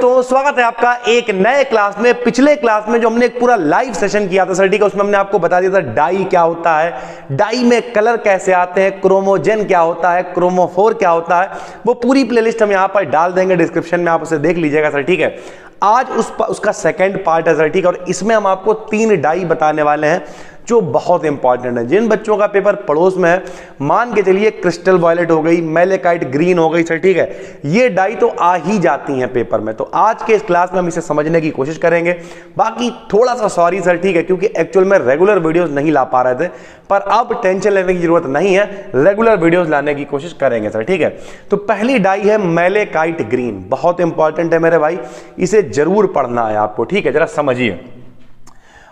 बच्चों, स्वागत है आपका एक नए क्लास में। पिछले क्लास में जो हमने एक पूरा लाइव सेशन किया था सर, ठीक है, उसमें हमने आपको बता दिया था डाई क्या होता है, डाई में कलर कैसे आते हैं, क्रोमोजेन क्या होता है, क्रोमोफोर क्या होता है। वो पूरी प्लेलिस्ट हम यहाँ पर डाल देंगे डिस्क्रिप्शन में, आप उसे देख लीजिएगा सर, ठीक है। आज उसका सेकेंड पार्ट है सर, ठीक है, और इसमें हम आपको 3 डाई बताने वाले हैं जो बहुत इंपॉर्टेंट है। जिन बच्चों का पेपर पड़ोस में है, मान के चलिए क्रिस्टल वॉयलेट हो गई, मैलेकाइट ग्रीन हो गई सर, ठीक है, ये डाई तो आ ही जाती हैं पेपर में। तो आज के इस क्लास में हम इसे समझने की कोशिश करेंगे। बाकी थोड़ा सा सॉरी सर, ठीक है, क्योंकि एक्चुअल में रेगुलर वीडियोस नहीं ला पा रहे थे, पर अब टेंशन लेने की जरूरत नहीं है, रेगुलर वीडियोस लाने की कोशिश करेंगे सर, ठीक है। तो पहली डाई है मैलेकाइट ग्रीन, बहुत इंपॉर्टेंट है मेरे भाई, इसे जरूर पढ़ना है आपको, ठीक है, जरा समझिए।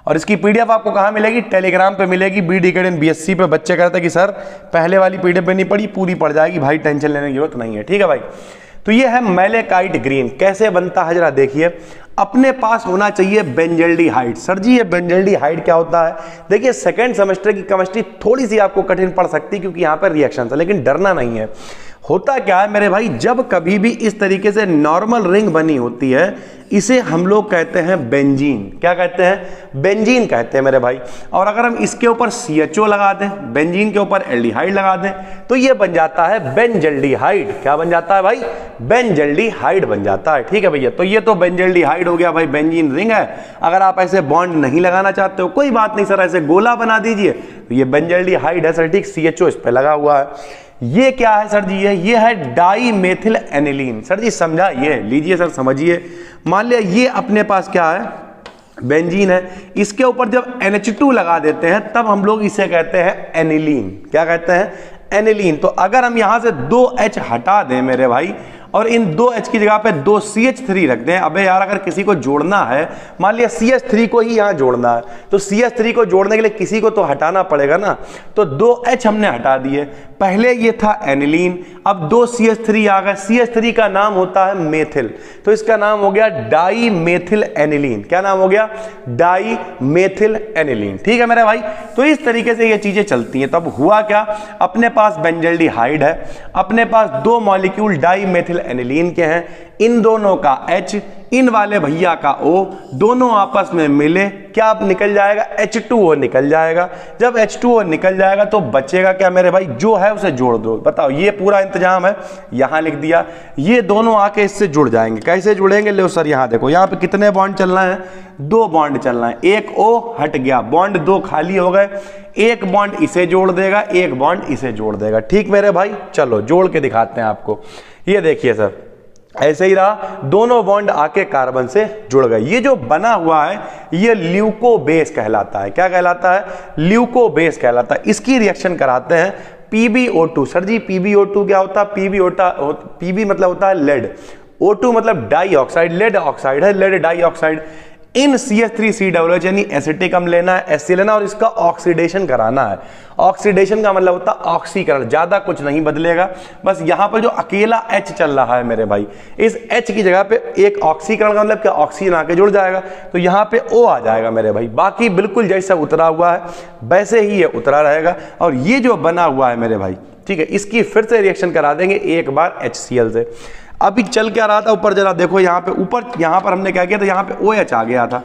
और इसकी पीडीएफ आपको कहाँ मिलेगी? टेलीग्राम पे मिलेगी। बीडी कैडेट बीएससी पे बच्चे कहते हैं कि सर पहले वाली पीडीएफ पे नहीं पढ़ी, पूरी पड़ जाएगी। भाई टेंशन लेने की जरूरत नहीं है, ठीक है भाई। तो ये है मैलेकाइट ग्रीन। कैसे बनता है जरा देखिए। अपने पास होना चाहिए बेंजल्डिहाइड। सर जी ये बेंजल्डिहाइड क्या होता है? देखिए सेकेंड सेमेस्टर की केमिस्ट्री थोड़ी सी आपको कठिन पड़ सकती है क्योंकि यहाँ पर रिएक्शन है, लेकिन डरना नहीं है। होता क्या है मेरे भाई, जब कभी भी इस तरीके से नॉर्मल रिंग बनी होती है, इसे हम लोग कहते हैं बेंजीन। क्या कहते हैं? बेंजीन कहते हैं मेरे भाई। और अगर हम इसके ऊपर CHO लगा दें, बेंजीन के ऊपर एल्डिहाइड लगा दें, तो ये बन जाता है बेंजल्डिहाइड। क्या बन जाता है भाई? बेंजल्डिहाइड बन जाता है, ठीक है भैया। तो ये तो बेंजल्डिहाइड हो गया भाई, बेंजीन रिंग है। अगर आप ऐसे बॉन्ड नहीं लगाना चाहते हो, कोई बात नहीं सर, ऐसे गोला बना दीजिए, तो ये बेंजल्डिहाइड है सर, ठीक। CHO इस पे लगा हुआ है। ये क्या है सर जी? ये है डाई मेथिल एनिलीन। सर जी समझा? ये लीजिए सर, समझिए। मान लिया ये अपने पास क्या है? बेंजीन है। इसके ऊपर जब NH2 लगा देते हैं तब हम लोग इसे कहते हैं एनिलीन। क्या कहते हैं? एनिलीन। तो अगर हम यहां से 2H हटा दें मेरे भाई, और इन 2H की जगह पे 2 CH3 रख दें। अबे यार, अगर किसी को जोड़ना है, मान लिया CH3 को ही यहां जोड़ना है, तो CH3 को जोड़ने के लिए किसी को तो हटाना पड़ेगा ना। तो 2H हमने हटा दिए। पहले ये था एनिलीन, अब 2 CH3 आ गए। CH3 का नाम होता है मेथिल, तो इसका नाम हो गया डाई मेथिल एनिलीन। क्या नाम हो गया? डाई मेथिल एनिलीन, ठीक है मेरे भाई। तो इस तरीके से ये चीजें चलती हैं। तब हुआ क्या? अपने पास बेंजल्डिहाइड है, अपने पास 2 मॉलिक्यूल डाई मेथिल एनिलीन के हैं, इन दोनों का H, इन वाले भैया का O, दोनों आपस में मिले, क्या निकल जाएगा? H2O निकल जाएगा। जब H2O निकल जाएगा तो बचेगा क्या मेरे भाई? जो है उसे जोड़ दो। बताओ, ये पूरा इंतजाम है, यहां लिख दिया। ये दोनों आके इससे जुड़ जाएंगे। कैसे जुड़ेंगे? लो सर यहां देखो, यहां पे कितने बॉन्ड चलना है? 2 बॉन्ड चलना है। एक O हट गया, बॉन्ड 2 खाली हो गए। एक बॉन्ड इसे जोड़ देगा, एक बॉन्ड इसे जोड़ देगा, ठीक मेरे भाई। चलो जोड़ के दिखाते हैं आपको। ये देखिए सर, ऐसे ही रहा, दोनों बॉन्ड आके कार्बन से जुड़ गए। ये जो बना हुआ है ये ल्यूकोबेस कहलाता है। क्या कहलाता है? ल्यूकोबेस कहलाता है। इसकी रिएक्शन कराते हैं PbO2। सर जी PbO2 क्या होता है? Pb मतलब होता है लेड, O2 मतलब डाई ऑक्साइड, लेड ऑक्साइड है, लेड डाई ऑक्साइड। इन CH3COOH यानी एसिटिक हम लेना है, HC लेना, और इसका ऑक्सीडेशन कराना है। ऑक्सीडेशन का मतलब होता है ऑक्सीकरण, ज्यादा कुछ नहीं बदलेगा। बस यहां पर जो अकेला H चल रहा है मेरे भाई, इस H की जगह पे एक ऑक्सीकरण का मतलब क्या? ऑक्सीजन आके जुड़ जाएगा, तो यहां पे O आ जाएगा मेरे भाई। बाकी बिल्कुल जैसा उतरा हुआ है वैसे ही ये उतरा रहेगा। और ये जो बना हुआ है मेरे भाई, ठीक है, इसकी फिर से रिएक्शन करा देंगे एक बार HCl से। अभी चल क्या रहा था ऊपर, जरा देखो यहाँ पे ऊपर, यहाँ पर हमने क्या किया था? यहाँ पे OH आ गया था।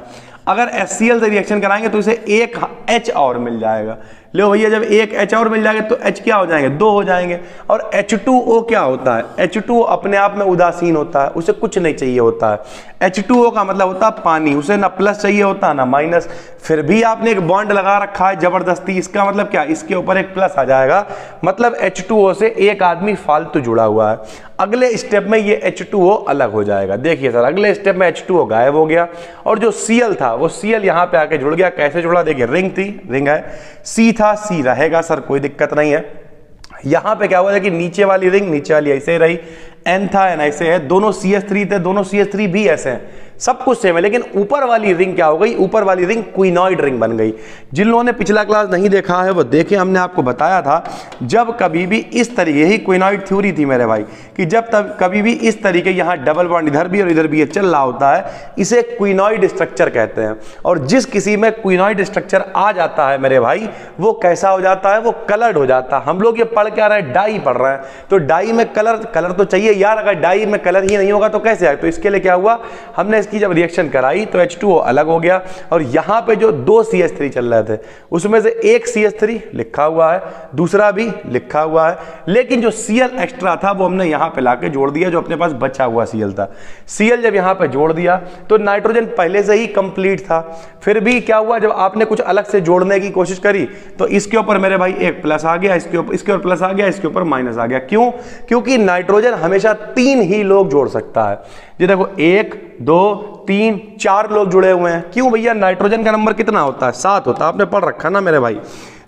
अगर HCl से रिएक्शन कराएंगे तो इसे एक H और मिल जाएगा। लो भैया, जब एक H और मिल जाएगा तो H क्या हो जाएंगे? 2 हो जाएंगे। और H2O क्या होता है? H2O अपने आप में उदासीन होता है, उसे कुछ नहीं चाहिए होता है। H2O का मतलब होता है पानी, उसे ना प्लस चाहिए होता है ना माइनस। फिर भी आपने एक बॉन्ड लगा रखा है जबरदस्ती, इसका मतलब क्या? इसके ऊपर एक प्लस आ जाएगा, मतलब H2O से एक आदमी फालतू जुड़ा हुआ है। अगले स्टेप में ये H2O अलग हो जाएगा। देखिए सर, अगले स्टेप में H2O गायब हो गया, और जो Cl था वो Cl यहाँ पे आके जुड़ गया। कैसे जुड़ा? देखिए, रिंग थी, रिंग है, C था, C रहेगा सर, कोई दिक्कत नहीं है। यहां पे क्या हुआ है कि नीचे वाली रिंग नीचे वाली ऐसे ही रही, N था N ऐसे है, दोनों CH3 थे, दोनों CH3 भी ऐसे हैं, सब कुछ सेम है। लेकिन ऊपर वाली रिंग क्या हो गई? ऊपर वाली रिंग क्विनॉइड रिंग बन गई। जिन लोगों ने पिछला क्लास नहीं देखा है वो देखे, हमने आपको बताया था जब कभी भी इस तरीके, यही क्विनॉइड थ्योरी थी मेरे भाई, कि जब तब कभी भी इस तरीके यहाँ डबल बॉन्ड इधर भी और इधर भी ये चल रहा होता है, इसे क्विनॉइड स्ट्रक्चर कहते हैं। और जिस किसी में क्विनॉइड स्ट्रक्चर आ जाता है मेरे भाई, वो कैसा हो जाता है? वो कलर्ड हो जाता है। हम लोग ये पढ़ क्या रहे हैं? डाई पढ़ रहे हैं, तो डाई में कलर तो चाहिए कि यार अगर डाई में कलर ही नहीं होगा तो कैसे आए, तो इसके लिए क्या हुआ, हमने इसकी जब रिएक्शन कराई तो H2O अलग हो गया और यहाँ पे जो 2 CH3 चल रहे थे उसमें से एक CH3 लिखा हुआ है, दूसरा भी लिखा हुआ है, लेकिन जो Cl एक्स्ट्रा था वो हमने यहाँ पे लाके जोड़ दिया, जो अपने पास बचा हुआ Cl था। Cl जब यहाँ पे जोड़ दिया तो नाइट्रोजन पहले से ही कंप्लीट था, फिर भी क्या हुआ, जब आपने कुछ अलग से जोड़ने की कोशिश करी तो इसके ऊपर मेरे भाई एक प्लस आ गया, इसके ऊपर प्लस आ गया, इसके ऊपर माइनस आ गया। क्यों? क्योंकि नाइट्रोजन हमेशा 3 ही लोग जोड़ सकता है। ये देखो 1 2 3 4 लोग जुड़े हुए हैं। क्यों भैया? नाइट्रोजन का नंबर कितना होता है? 7 होता है, आपने पढ़ रखा ना मेरे भाई।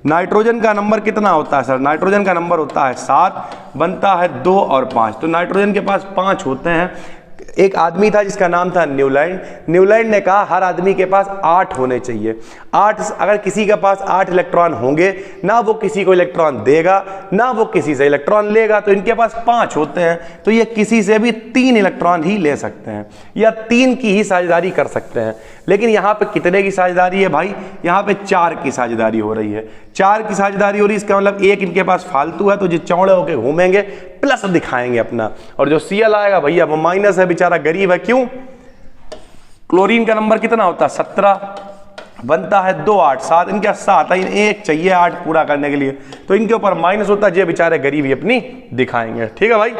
नाइट्रोजन का नंबर कितना होता है सर? नाइट्रोजन का नंबर होता है 7, बनता है 2 और 5, तो नाइट्रोजन के पास 5 होते हैं। एक आदमी था जिसका नाम था न्यूलैंड। न्यूलैंड ने कहा हर आदमी के पास 8 होने चाहिए। 8, अगर किसी के पास 8 इलेक्ट्रॉन होंगे, ना वो किसी को इलेक्ट्रॉन देगा ना वो किसी से इलेक्ट्रॉन लेगा, तो इनके पास 5 होते हैं, तो ये किसी से भी 3 इलेक्ट्रॉन ही ले सकते हैं या 3 की ही साझेदारी कर सकते हैं। लेकिन यहाँ पे कितने की साझेदारी है भाई? यहाँ पे 4 की साझेदारी हो रही है। 4 की साझेदारी हो रही है, इसका मतलब एक इनके पास फालतू है, तो जो चौड़े होके घूमेंगे प्लस दिखाएंगे अपना, और जो Cl आएगा भैया वो माइनस है, बेचारा गरीब है। क्यों? क्लोरीन का नंबर कितना होता है? 17, बनता है 2 8 7, इनके 7 है, एक चाहिए 8 पूरा करने के लिए, तो इनके ऊपर माइनस होता है, ये बेचारे गरीब ही अपनी दिखाएंगे। ठीक है भाई।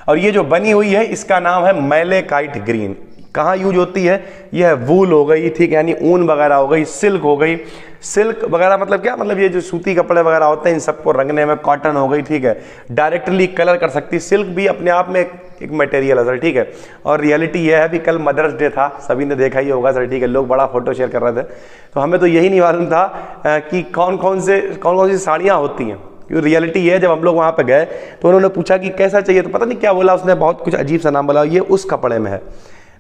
और ये जो बनी हुई है इसका नाम है मैलेकाइट ग्रीन। कहाँ यूज होती है? यह वूल हो गई, ठीक है, यानी ऊन वगैरह हो गई, सिल्क हो गई। सिल्क वगैरह मतलब क्या? मतलब ये जो सूती कपड़े वगैरह होते हैं इन सबको रंगने में, कॉटन हो गई, ठीक है, डायरेक्टली कलर कर सकती। सिल्क भी अपने आप में एक मटेरियल है सर, ठीक है। और रियलिटी ये है, भी कल मदर्स डे था, सभी ने देखा ही होगा सर, ठीक है, लोग बड़ा फोटो शेयर कर रहे थे, तो हमें तो यही नहीं मालूम था कि कौन कौन सी साड़ियाँ होती हैं। क्योंकि रियलिटी ये है, जब हम लोग वहाँ पे गए तो उन्होंने पूछा कि कैसा चाहिए, तो पता नहीं क्या बोला उसने, बहुत कुछ अजीब सा नाम बोला, ये उस कपड़े में है,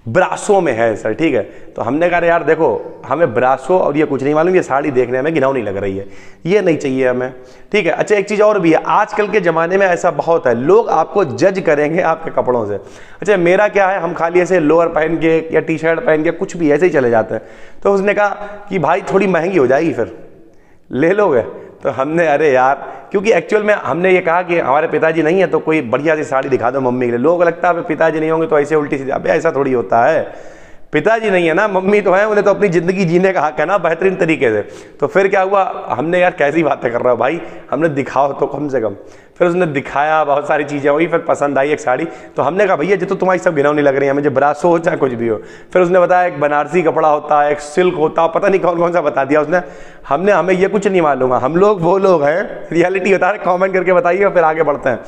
ब्रासो में है सर, ठीक है। तो हमने कहा यार देखो, हमें ब्रासो और ये कुछ नहीं मालूम, ये साड़ी देखने में घिनौनी लग रही है, ये नहीं चाहिए हमें, ठीक है। अच्छा एक चीज़ और भी है, आजकल के ज़माने में ऐसा बहुत है, लोग आपको जज करेंगे आपके कपड़ों से। अच्छा मेरा क्या है, हम खाली ऐसे लोअर पहन के या टी शर्ट पहन के कुछ भी ऐसे ही चले जाते हैं, तो उसने कहा कि भाई थोड़ी महंगी हो जाएगी, फिर ले लोगे? तो हमने अरे यार, क्योंकि एक्चुअल में हमने ये कहा कि हमारे पिताजी नहीं है तो कोई बढ़िया सी साड़ी दिखा दो मम्मी के लिए। लोगों को लगता है पिताजी नहीं होंगे तो ऐसे उल्टी सीधी, अबे ऐसा थोड़ी होता है, पिताजी नहीं है ना, मम्मी तो है, उन्हें तो अपनी ज़िंदगी जीने का हक है ना बेहतरीन तरीके से। तो फिर क्या हुआ, हमने यार कैसी बातें कर रहा हो भाई, हमने दिखाओ तो कम से कम। फिर उसने दिखाया, बहुत सारी चीज़ें हुई, फिर पसंद आई एक साड़ी, तो हमने कहा भैया जो तो तुम्हारी सब घिनौनी लग रही है, मुझे ब्रासो हो चाहे कुछ भी हो। फिर उसने बताया एक बनारसी कपड़ा होता है, एक सिल्क होता है, पता नहीं कौन कौन सा बता दिया उसने। हमें ये कुछ नहीं मालूम है, हम लोग वो लोग हैं, रियलिटी बता रहे, कॉमेंट करके बताइए, फिर आगे बढ़ते हैं।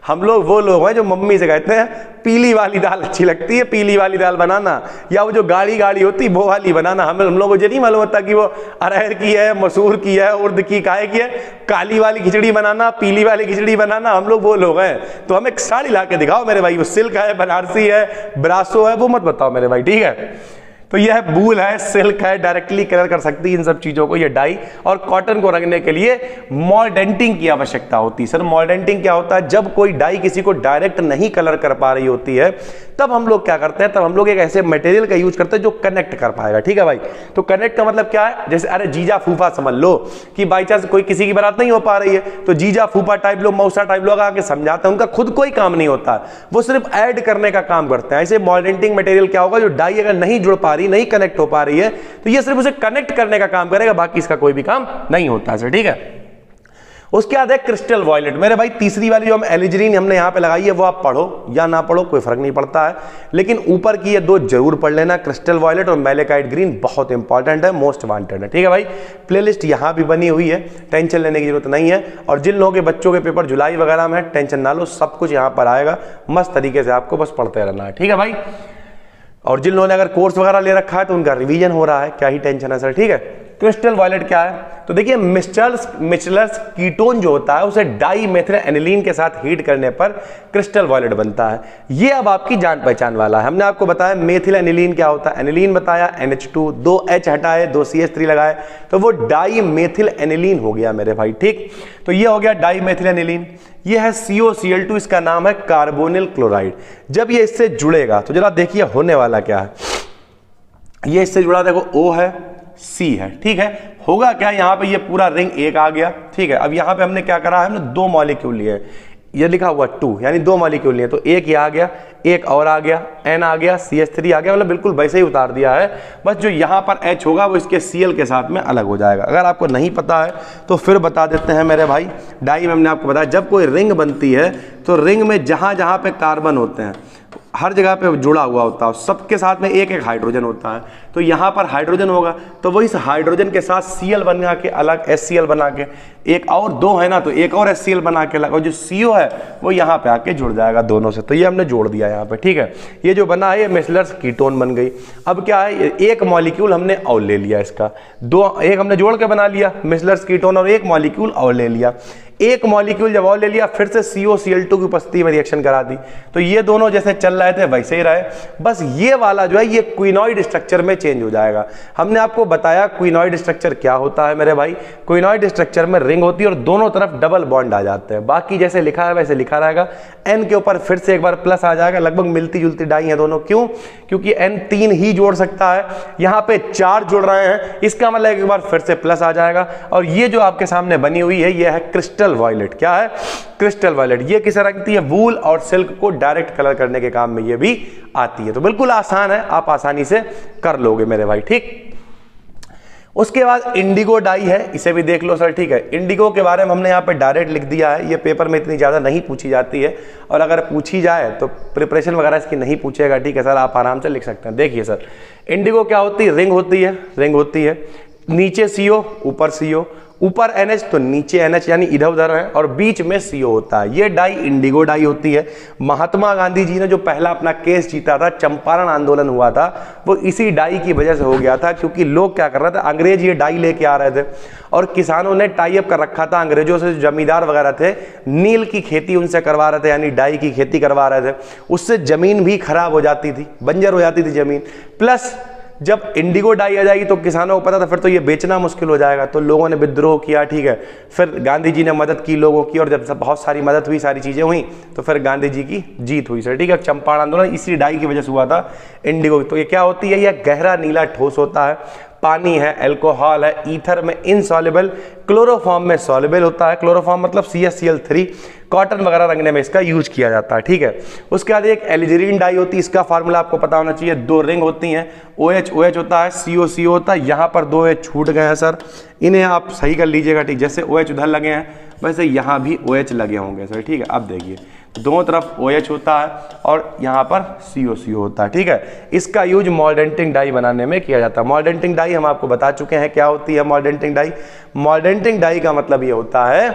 हम लोग वो लोग हैं जो मम्मी से कहते हैं पीली वाली दाल अच्छी लगती है, पीली वाली दाल बनाना, या वो जो गाढ़ी होती वो वाली बनाना। हम लोगों को ये नहीं मालूम होता कि वो अरहर की है, मसूर की है, उर्द की, काहे की है, काली वाली खिचड़ी बनाना, पीली वाली खिचड़ी बनाना, हम लोग वो लोग हैं। तो हमें एक साड़ी ला के दिखाओ मेरे भाई, वो सिल्क है, बनारसी है, ब्रासो है, वो मत बताओ मेरे भाई, ठीक है। तो यह वूल है, सिल्क है, डायरेक्टली कलर कर सकती है इन सब चीजों को ये डाई। और कॉटन को रंगने के लिए मॉल्डेंटिंग की आवश्यकता होती है। सर मॉल्डेंटिंग क्या होता है? जब कोई डाई किसी को डायरेक्ट नहीं कलर कर पा रही होती है, तब हम लोग क्या करते हैं, तब हम लोग एक ऐसे मटेरियल का यूज करते हैं जो कनेक्ट कर पाएगा, ठीक है भाई। तो कनेक्ट का मतलब क्या है, जैसे अरे जीजा फूफा समझ लो कि बाई चांस कोई किसी की बारात नहीं हो पा रही है, तो जीजा फूफा टाइप लोग, मौसा टाइप लोग आके समझाते हैं, उनका खुद कोई काम नहीं होता, वो सिर्फ ऐड करने का काम करते हैं। ऐसे मॉल्डेंटिंग मटेरियल क्या होगा, जो डाई अगर नहीं जुड़ पा रही, नहीं कनेक्ट हो पा रही है, तो ये सिर्फ उसे कनेक्ट करने का काम करेगा, बाकी इसका कोई भी काम नहीं होता है, ठीक है। उसके बाद है क्रिस्टल वॉयलेट। मेरे भाई तीसरी वाली जो हम एलिजरीन हमने यहां पे लगाई है, वो आप पढ़ो या ना पढ़ो कोई फर्क नहीं पड़ता है, लेकिन ऊपर की ये दो जरूर पढ़ लेना, क्रिस्टल वॉयलेट और मैलेकाइट ग्रीन, बहुत इंपॉर्टेंट है, मोस्ट वांटेड है, ठीक है भाई। प्लेलिस्ट यहां भी बनी हुई है, टेंशन लेने की जरूरत नहीं है। और जिन लोगों के बच्चों के पेपर जुलाई वगैरह में है, टेंशन ना लो, सब कुछ यहां पर आएगा, मस्त तरीके से आपको बस पढ़ते रहना है, ठीक है भाई। और जिन लोगों ने अगर कोर्स वगैरह ले रखा है तो उनका रिवीजन हो रहा है, क्या ही टेंशन है सर, ठीक है। क्रिस्टल वॉयलेट क्या है, तो देखिए मिचलर्स कीटोन जो होता है उसे डाई मेथिल एनिलीन के साथ हीट करने पर क्रिस्टल वॉयलेट बनता है। ये अब आपकी जान पहचान वाला है। हमने आपको बताया मेथिल एनिलीन क्या होता है, एनिलीन बताया, NH2, 2 H हटाए, 2 CH3 लगाए, तो वो डाई मेथिल एनिलीन हो गया मेरे भाई, ठीक। तो ये हो गया डाई मेथिल एनिलीन। ये है COCl2, इसका नाम है कार्बोनिल क्लोराइड। जब ये इससे जुड़ेगा तो जरा देखिए होने वाला क्या है, ये इससे जुड़ा, देखो O है, C है, ठीक है। होगा क्या, यहां पे ये पूरा रिंग एक आ गया, ठीक है। अब यहां पे हमने क्या करा है, हमने 2 मॉलिक्यूल लिए, ये लिखा हुआ 2, यानी 2 मॉलिक्यूल नहीं है, तो एक ये आ गया, एक और आ गया, N आ गया, CH3 आ गया, मतलब बिल्कुल वैसे ही उतार दिया है। बस जो यहाँ पर H होगा वो इसके Cl के साथ में अलग हो जाएगा। अगर आपको नहीं पता है तो फिर बता देते हैं मेरे भाई। डाई में हमने आपको बताया जब कोई रिंग बनती है तो रिंग में जहाँ जहाँ पे कार्बन होते हैं हर जगह पे जुड़ा हुआ होता है, सबके साथ में एक एक हाइड्रोजन होता है। तो यहाँ पर हाइड्रोजन होगा तो वो इस हाइड्रोजन के साथ Cl बना के अलग, HCl बना के, एक और 2 है ना तो एक और HCl बना के अलग, और जो CO है वो यहाँ पे आके जुड़ जाएगा दोनों से। तो ये हमने जोड़ दिया यहाँ पे, ठीक है। ये जो बना है ये मेस्लर्स कीटोन बन गई। अब क्या है, एक मॉलिक्यूल हमने और ले लिया इसका, एक हमने जोड़ के बना लिया मेस्लर्स कीटोन, और एक मॉलिक्यूल और ले लिया। एक मॉलिक्यूल जब और ले लिया फिर से COCl2 की उपस्थिति में रिएक्शन करा दी। तो ये दोनों जैसे चल रहे थे वैसे ही रहे, बस ये वाला जो है ये क्विनॉइड स्ट्रक्चर में चेंज हो जाएगा। हमने आपको बताया क्विनॉइड स्ट्रक्चर क्या होता है मेरे भाई। क्विनॉइड स्ट्रक्चर में रिंग होती है और दोनों तरफ डबल बॉन्ड आ जाते हैं। बाकी जैसे लिखा है वैसे लिखा रहेगा, N के ऊपर फिर से एक बार प्लस आ जाएगा। लगभग मिलती जुलती डाई है दोनों, क्यों? क्योंकि N 3 ही जोड़ सकता है, यहाँ पे 4 जुड़ रहे हैं, इसका मतलब एक बार फिर से प्लस आ जाएगा। और ये जो आपके सामने बनी हुई है ये है क्रिस्टल वायलेट। क्या है? Crystal violet. ये किस तरह की है? वूल और सिल्क को डायरेक्ट कलर करने के काम में ये भी आती है। तो बिल्कुल आसान है, आप आसानी से कर लोगे मेरे भाई, ठीक। उसके बाद इंडिगो डाई है, इसे भी देख लो सर, ठीक है। इंडिगो के बारे में हमने यहाँ पे डायरेक्ट लिख दिया है, ये पेपर में इतनी ज़्यादा नहीं पूछी जाती है, और अगर पूछी जाए तो प्रिपरेशन वगैरह इसकी नहीं पूछेगा, ठीक है सर, आप आराम से लिख सकते हैं। देखिए सर, इंडिगो क्या होती है? रिंग होती है, रिंग होती है, नीचे CO ऊपर CO, ऊपर NH तो नीचे NH, यानी इधर उधर है, और बीच में CO होता है। ये डाई इंडिगो डाई होती है। महात्मा गांधी जी ने जो पहला अपना केस जीता था, चंपारण आंदोलन हुआ था, वो इसी डाई की वजह से हो गया था। क्योंकि लोग क्या कर रहे थे, अंग्रेज ये डाई लेके आ रहे थे और किसानों ने टाई अप कर रखा था अंग्रेजों से। जमींदार वगैरह थे, नील की खेती उनसे करवा रहे थे, यानी डाई की खेती करवा रहे थे। उससे जमीन भी खराब हो जाती थी, बंजर हो जाती थी जमीन। प्लस जब इंडिगो डाई आ जाएगी तो किसानों को पता था फिर तो ये बेचना मुश्किल हो जाएगा, तो लोगों ने विद्रोह किया, ठीक है। फिर गांधी जी ने मदद की लोगों की, और जब सब बहुत सारी मदद हुई, सारी चीजें हुई, तो फिर गांधी जी की जीत हुई सर, ठीक है। चंपारण आंदोलन इसी डाई की वजह से हुआ था, इंडिगो। तो ये क्या होती है? यह गहरा नीला ठोस होता है, पानी है, अल्कोहल है, ईथर में इनसॉल्युबल, क्लोरोफॉर्म में सॉल्युबल होता है। क्लोरोफॉर्म मतलब CaCl3, कॉटन वगैरह रंगने में इसका यूज किया जाता है, ठीक है। उसके बाद एक एलिजरीन डाई होती है, इसका फार्मूला आपको पता होना चाहिए। 2 रिंग होती हैं, OH OH होता है, CO CO होता है। यहाँ पर 2 H छूट गए हैं सर, इन्हें आप सही कर लीजिएगा, ठीक। जैसे OH उधर लगे हैं वैसे यहाँ भी OH लगे होंगे सर, ठीक है। अब देखिए दोनों तरफ OH होता है और यहाँ पर CO CO होता है, ठीक है। इसका यूज मॉल्डेंटिंग डाई बनाने में किया जाता है। मॉल्डेंटिंग डाई हम आपको बता चुके हैं क्या होती है मॉल्डेंटिंग डाई। मॉल्डेंटिंग डाई का मतलब ये होता है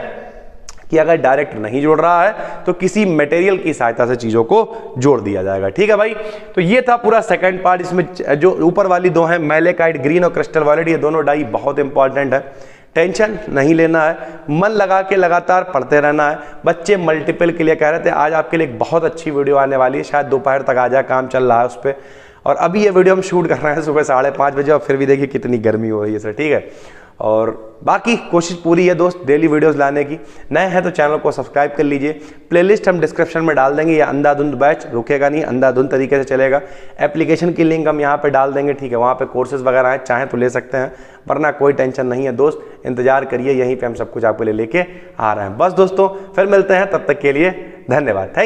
कि अगर डायरेक्ट नहीं जोड़ रहा है तो किसी मटेरियल की सहायता से चीजों को जोड़ दिया जाएगा, ठीक है भाई। तो ये था पूरा सेकंड पार्ट। इसमें जो ऊपर वाली 2 हैं, मैलेकाइट ग्रीन और क्रिस्टल वायलेट, ये दोनों डाई बहुत इंपॉर्टेंट है। टेंशन नहीं लेना है, मन लगा के लगातार पढ़ते रहना है। बच्चे मल्टीपल के लिए कह रहे थे, आज आपके लिए एक बहुत अच्छी वीडियो आने वाली है, शायद दोपहर तक आ जाए, काम चल रहा है उस पर। और अभी ये वीडियो हम शूट कर रहे हैं सुबह 5:30 बजे, और फिर भी देखिए कितनी गर्मी हो रही है सर, ठीक है। और बाकी कोशिश पूरी है दोस्त डेली वीडियोस लाने की। नए हैं तो चैनल को सब्सक्राइब कर लीजिए। प्लेलिस्ट हम डिस्क्रिप्शन में डाल देंगे, ये अंधाधुंध बैच रुकेगा नहीं, अंधाधुंध तरीके से चलेगा। एप्लीकेशन की लिंक हम यहाँ पे डाल देंगे, ठीक है। वहाँ पे कोर्सेज वगैरह हैं, चाहें तो ले सकते हैं, वरना कोई टेंशन नहीं है दोस्त, इंतजार करिए, यहीं पे हम सब कुछ आपके लिए लेके आ रहे हैं। बस दोस्तों फिर मिलते हैं, तब तक के लिए धन्यवाद, थैंक यू।